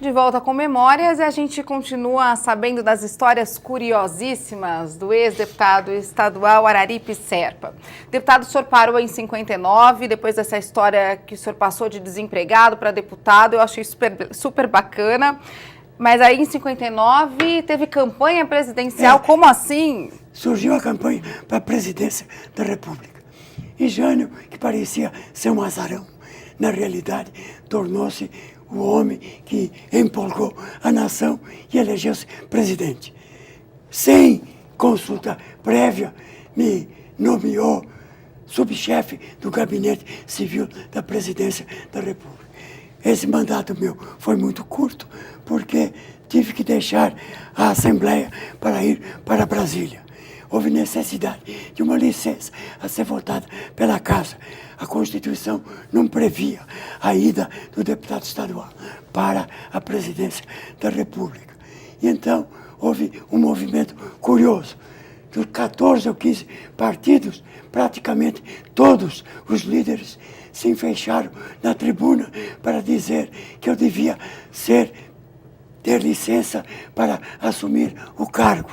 De volta com Memórias, e a gente continua sabendo das histórias curiosíssimas do ex-deputado estadual Araripe Serpa. O deputado, o senhor parou em 59, depois dessa história que o senhor passou de desempregado para deputado, eu achei super bacana. Mas aí em 59 teve campanha presidencial, como assim? Surgiu a campanha para a presidência da República. E Jânio, que parecia ser um azarão, na realidade tornou-se o homem que empolgou a nação e elegeu-se presidente. Sem consulta prévia, me nomeou subchefe do gabinete civil da presidência da República. Esse mandato meu foi muito curto, porque tive que deixar a Assembleia para ir para Brasília. Houve necessidade de uma licença a ser votada pela Casa. A Constituição não previa a ida do deputado estadual para a presidência da República. E então houve um movimento curioso. Dos 14 ou 15 partidos, praticamente todos os líderes se fecharam na tribuna para dizer que eu devia ter licença para assumir o cargo,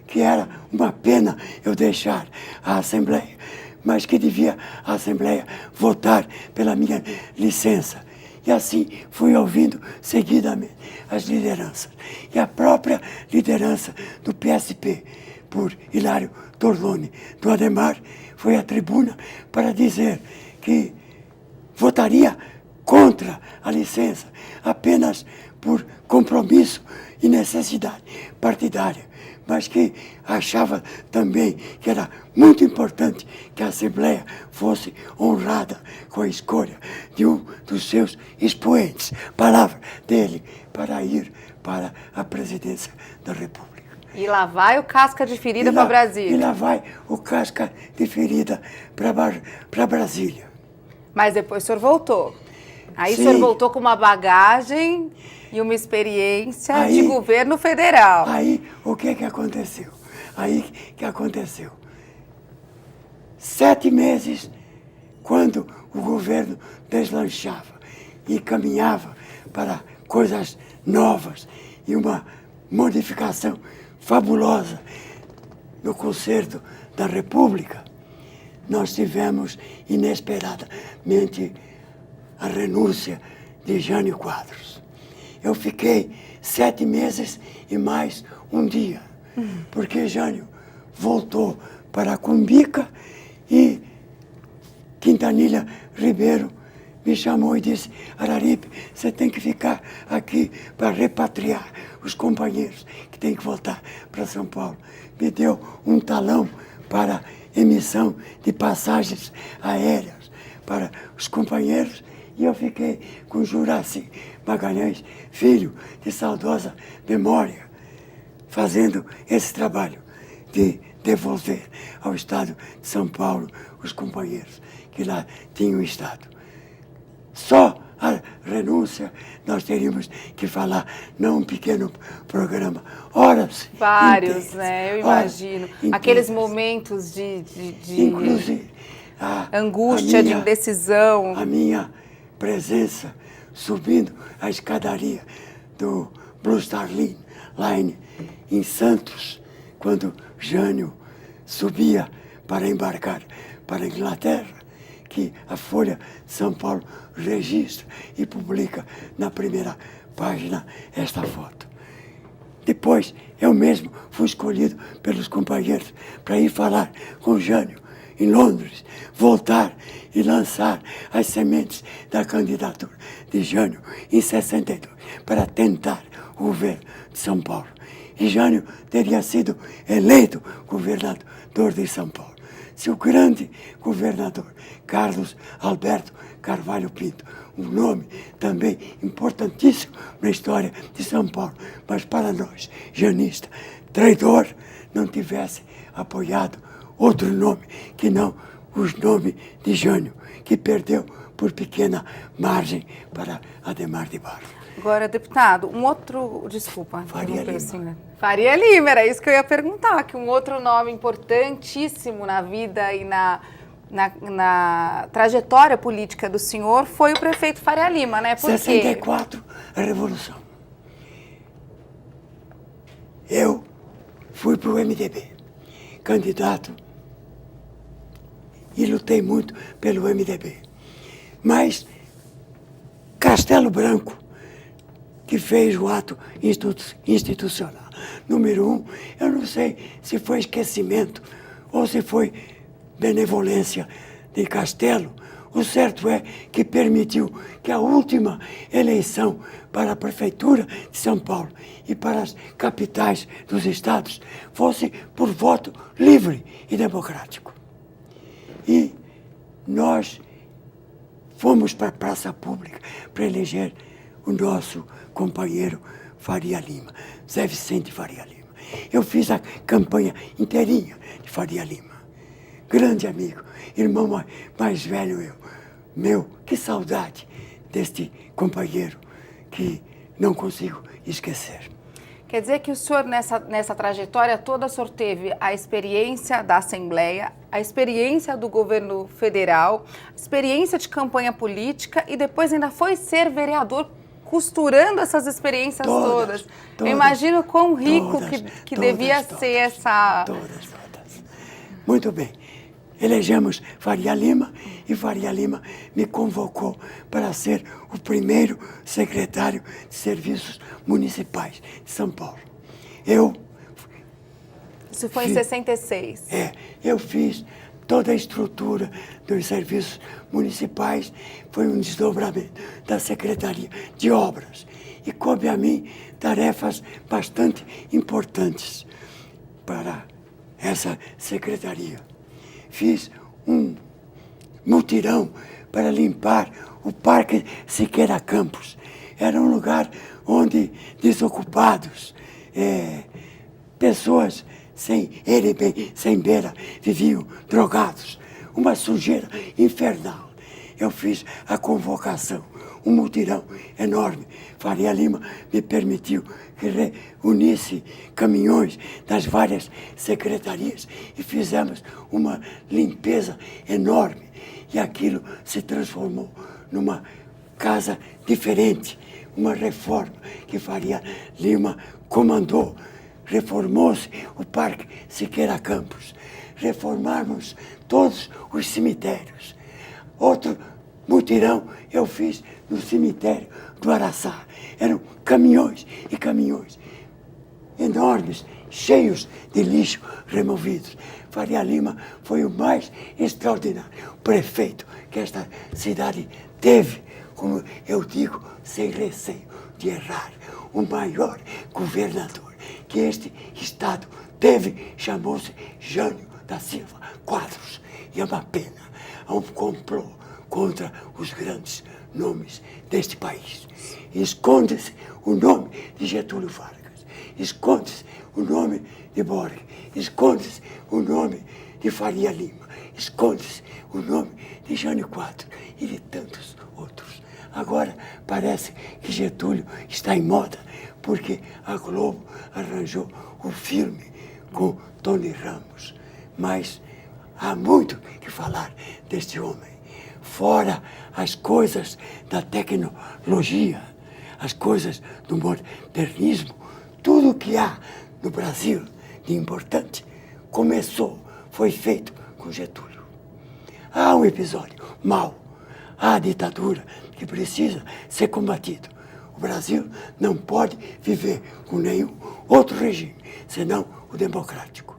que era uma pena eu deixar a Assembleia, mas que devia a Assembleia votar pela minha licença. E assim fui ouvindo seguidamente as lideranças. E a própria liderança do PSP, por Hilário Torloni, do Adhemar, foi à tribuna para dizer que votaria contra a licença apenas por compromisso e necessidade partidária, mas que achava também que era muito importante que a Assembleia fosse honrada com a escolha de um dos seus expoentes, palavra dele, para ir para a presidência da República. E lá vai o casca de ferida para Brasília. E lá vai o casca de ferida para Brasília. Mas depois o senhor voltou. Aí Sim. O senhor voltou com uma bagagem e uma experiência de governo federal. Aí, o que aconteceu? 7 meses, quando o governo deslanchava e caminhava para coisas novas e uma modificação fabulosa no Concerto da República, nós tivemos inesperadamente a renúncia de Jânio Quadros. Eu fiquei 7 meses e mais um dia, porque Jânio voltou para Cumbica e Quintanilha Ribeiro me chamou e disse: Araripe, você tem que ficar aqui para repatriar os companheiros que têm que voltar para São Paulo. Me deu um talão para emissão de passagens aéreas para os companheiros e eu fiquei com Juraci Magalhães, filho de saudosa memória, fazendo esse trabalho de devolver ao Estado de São Paulo os companheiros que lá tinham estado. Só a renúncia nós teríamos que falar, não um pequeno programa, horas vários, inteiras, né? Eu imagino. Aqueles momentos de inclusive, angústia, de indecisão. A minha presença subindo a escadaria do Blue Star Line em Santos, quando Jânio subia para embarcar para a Inglaterra, que a Folha de São Paulo registra e publica na primeira página esta foto. Depois, eu mesmo fui escolhido pelos companheiros para ir falar com Jânio em Londres, voltar e lançar as sementes da candidatura de Jânio em 62, para tentar o governo de São Paulo. E Jânio teria sido eleito governador de São Paulo se o grande governador Carlos Alberto Carvalho Pinto, um nome também importantíssimo na história de São Paulo, mas para nós, janista, traidor, não tivesse apoiado outro nome que não os nomes de Jânio, que perdeu por pequena margem para Adhemar de Barros. Agora, deputado, um outro... Desculpa. Faria Lima. Assim, Faria Lima, era isso que eu ia perguntar, que um outro nome importantíssimo na vida e na trajetória política do senhor foi o prefeito Faria Lima, né? Por quê? 64, a Revolução. eu fui para o MDB, candidato, e lutei muito pelo MDB. Mas Castelo Branco, que fez o ato institucional número 1, eu não sei se foi esquecimento ou se foi benevolência de Castelo. O certo é que permitiu que a última eleição para a Prefeitura de São Paulo e para as capitais dos estados fosse por voto livre e democrático. E nós fomos para a praça pública para eleger o nosso companheiro Faria Lima, Zé Vicente Faria Lima. Eu fiz a campanha inteirinha de Faria Lima. Grande amigo, irmão mais velho meu, que saudade deste companheiro que não consigo esquecer. Quer dizer que o senhor, nessa trajetória toda, o senhor teve a experiência da Assembleia, a experiência do governo federal, a experiência de campanha política e depois ainda foi ser vereador, costurando essas experiências todas. Eu imagino quão rico que devia ser essa... Todas. Muito bem. Elegemos Faria Lima e Faria Lima me convocou para ser o primeiro secretário de Serviços Municipais de São Paulo. Isso foi em 66. Eu fiz toda a estrutura dos serviços municipais, foi um desdobramento da Secretaria de Obras. E coube a mim tarefas bastante importantes para essa secretaria. Fiz um mutirão para limpar o Parque Siqueira Campos. Era um lugar onde desocupados, pessoas sem beira, viviam drogados. Uma sujeira infernal. Eu fiz a convocação, um mutirão enorme. Faria Lima me permitiu que reunisse caminhões das várias secretarias e fizemos uma limpeza enorme. E aquilo se transformou numa casa diferente, uma reforma que Faria Lima comandou. Reformou-se o Parque Siqueira Campos. Reformamos todos os cemitérios. Outro mutirão eu fiz no cemitério do Araçá. Eram caminhões e caminhões enormes, cheios de lixo removidos. Faria Lima foi o mais extraordinário prefeito que esta cidade teve, como eu digo, sem receio de errar. O maior governador que este estado teve chamou-se Jânio da Silva Quadros. E é uma pena, há um complô contra os grandes nomes deste país. Esconde-se o nome de Getúlio Vargas, esconde-se o nome de Borges, esconde-se o nome de Faria Lima, esconde-se o nome de Jânio Quadros e de tantos outros. Agora parece que Getúlio está em moda, porque a Globo arranjou um filme com Tony Ramos. Mas há muito que falar deste homem. Fora as coisas da tecnologia, as coisas do modernismo, tudo o que há no Brasil de importante foi feito com Getúlio. Há um episódio mau, há a ditadura que precisa ser combatido. O Brasil não pode viver com nenhum outro regime, senão o democrático.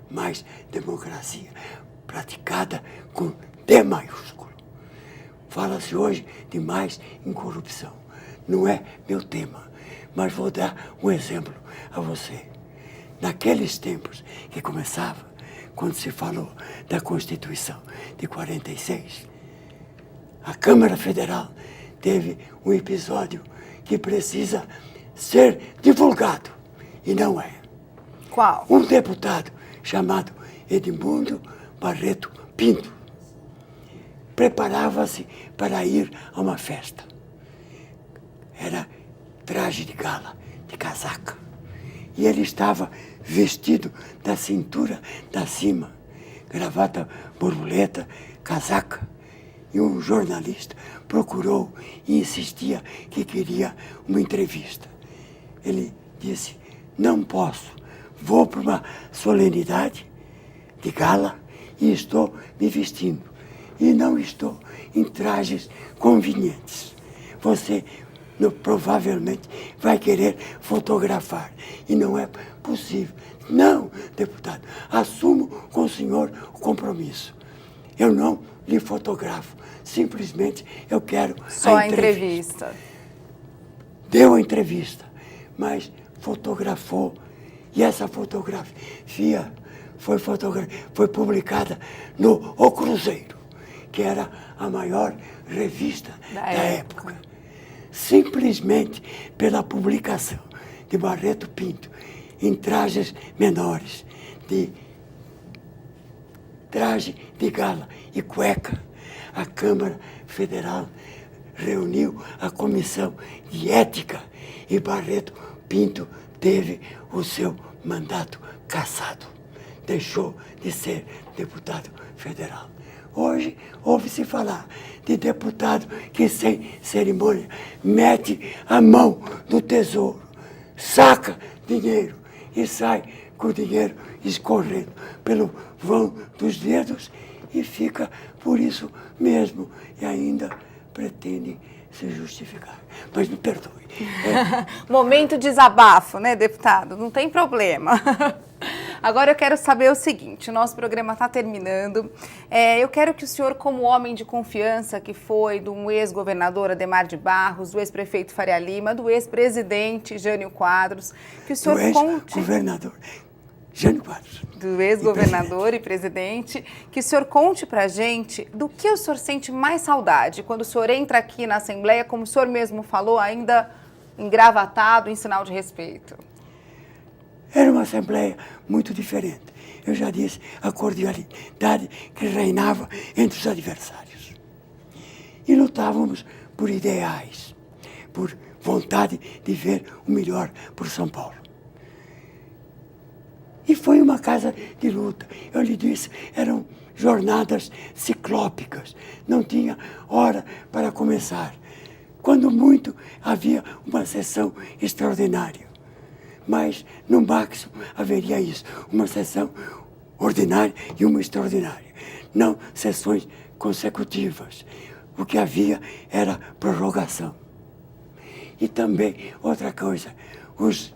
Mas democracia praticada com D maiúsculo. Fala-se hoje demais em corrupção. Não é meu tema, mas vou dar um exemplo a você. Naqueles tempos que começava, quando se falou da Constituição de 46, a Câmara Federal teve um episódio que precisa ser divulgado, e não é. Qual? Um deputado chamado Edmundo Barreto Pinto preparava-se para ir a uma festa. Era traje de gala, de casaca. E ele estava vestido da cintura da cima, gravata borboleta, casaca. E um jornalista procurou e insistia que queria uma entrevista. Ele disse, não posso. Vou para uma solenidade de gala e estou me vestindo. E não estou em trajes convenientes. Você provavelmente vai querer fotografar. E não é possível. Não, deputado, assumo com o senhor o compromisso. Eu não lhe fotografo. Simplesmente eu quero só a entrevista. Deu a entrevista, mas fotografou. E essa fotografia foi publicada no O Cruzeiro, que era a maior revista da época. Simplesmente pela publicação de Barreto Pinto em trajes menores, de traje de gala e cueca, a Câmara Federal reuniu a Comissão de Ética e Barreto Pinto teve o seu mandato cassado. Deixou de ser deputado federal. Hoje, ouve-se falar de deputado que, sem cerimônia, mete a mão no tesouro, saca dinheiro e sai com o dinheiro escorrendo pelo vão dos dedos e fica por isso mesmo e ainda pretende se justificar. Mas me perdoe. Momento de desabafo, né, deputado? Não tem problema. Agora eu quero saber o seguinte, o nosso programa está terminando. Eu quero que o senhor, como homem de confiança que foi do ex-governador Adhemar de Barros, do ex-prefeito Faria Lima, do ex-presidente Jânio Quadros, que o senhor conte... governador Jânio Quadros. Do ex-governador e presidente, que o senhor conte pra gente do que o senhor sente mais saudade quando o senhor entra aqui na Assembleia, como o senhor mesmo falou, ainda engravatado, em sinal de respeito. Era uma Assembleia muito diferente. Eu já disse a cordialidade que reinava entre os adversários. E lutávamos por ideais, por vontade de ver o melhor por São Paulo. E foi uma casa de luta. Eu lhe disse, eram jornadas ciclópicas. Não tinha hora para começar. Quando muito, havia uma sessão extraordinária. Mas, no máximo, haveria isso. Uma sessão ordinária e uma extraordinária. Não sessões consecutivas. O que havia era prorrogação. E também, outra coisa, os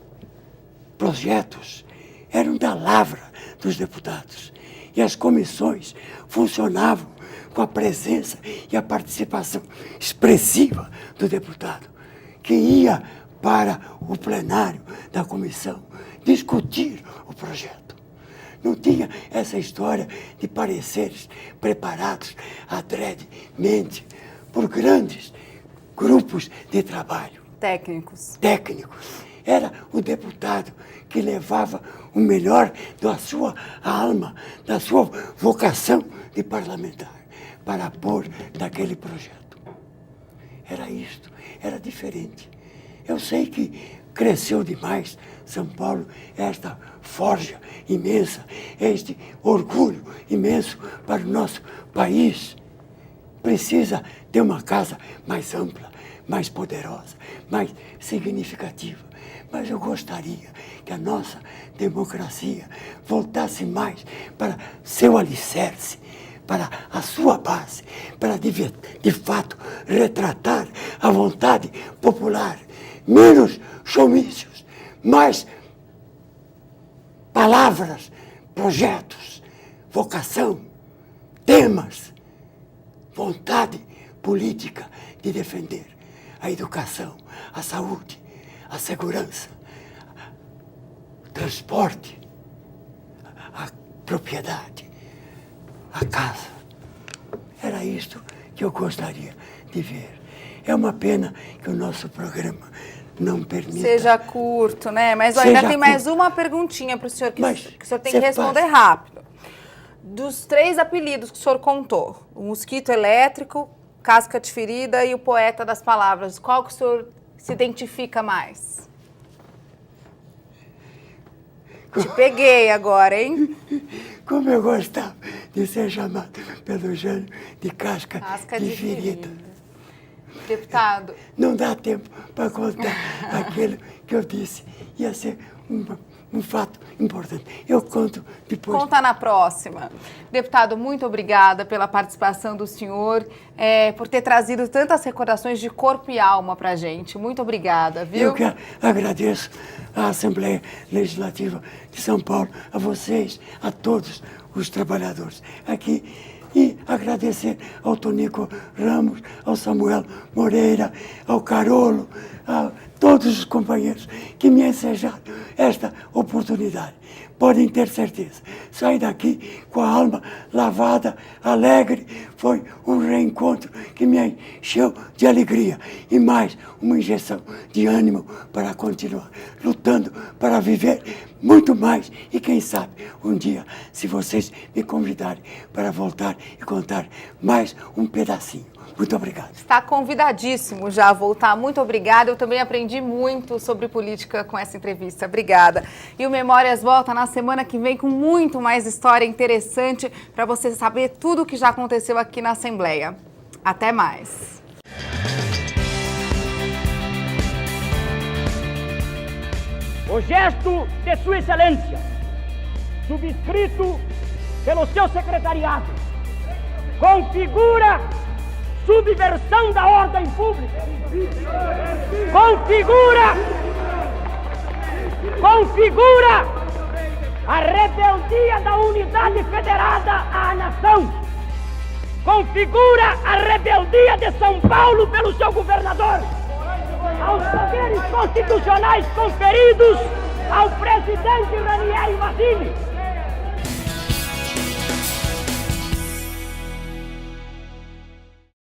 projetos eram da lavra dos deputados. E as comissões funcionavam com a presença e a participação expressiva do deputado, que ia para o plenário da comissão discutir o projeto. Não tinha essa história de pareceres preparados adredemente por grandes grupos de trabalho. Técnicos. Era o deputado que levava o melhor da sua alma, da sua vocação de parlamentar, para pôr naquele projeto. Era isto, era diferente. Eu sei que cresceu demais São Paulo, esta forja imensa, este orgulho imenso para o nosso país. Precisa ter uma casa mais ampla, mais poderosa, mais significativa. Mas eu gostaria que a nossa democracia voltasse mais para seu alicerce, para a sua base, para de fato retratar a vontade popular. Menos showmícios, mais palavras, projetos, vocação, temas, vontade política de defender a educação, a saúde, a segurança, o transporte, a propriedade, a casa. Era isto que eu gostaria de ver. É uma pena que o nosso programa não permita... Seja curto, né? Mas ainda tem mais uma perguntinha para o senhor, que o senhor tem que responder rápido. Dos 3 apelidos que o senhor contou, o mosquito elétrico, casca de ferida e o poeta das palavras, qual que o senhor se identifica mais? Te peguei agora, hein? Como eu gostava de ser chamado pelo Jânio de casca de ferida. Deputado. Não dá tempo para contar aquilo que eu disse. Ia ser um fato importante. Eu conto depois. Conta na próxima. Deputado, muito obrigada pela participação do senhor, por ter trazido tantas recordações de corpo e alma para a gente. Muito obrigada, viu? Eu que agradeço à Assembleia Legislativa de São Paulo, a vocês, a todos os trabalhadores aqui. E agradecer ao Tonico Ramos, ao Samuel Moreira, ao Carolo, a todos os companheiros que me ensejaram esta oportunidade. Podem ter certeza, saí daqui com a alma lavada, alegre, foi um reencontro que me encheu de alegria e mais uma injeção de ânimo para continuar lutando, para viver muito mais e quem sabe um dia, se vocês me convidarem para voltar e contar mais um pedacinho. Muito obrigado. Está convidadíssimo já a voltar. Muito obrigada. Eu também aprendi muito sobre política com essa entrevista. Obrigada. E o Memórias volta na semana que vem com muito mais história interessante para você saber tudo o que já aconteceu aqui na Assembleia. Até mais. O gesto de Sua Excelência, subscrito pelo seu secretariado, configura subversão da ordem pública, configura a rebeldia da unidade federada à nação, configura a rebeldia de São Paulo pelo seu governador, aos poderes constitucionais conferidos ao presidente Ranieri Mazzilli.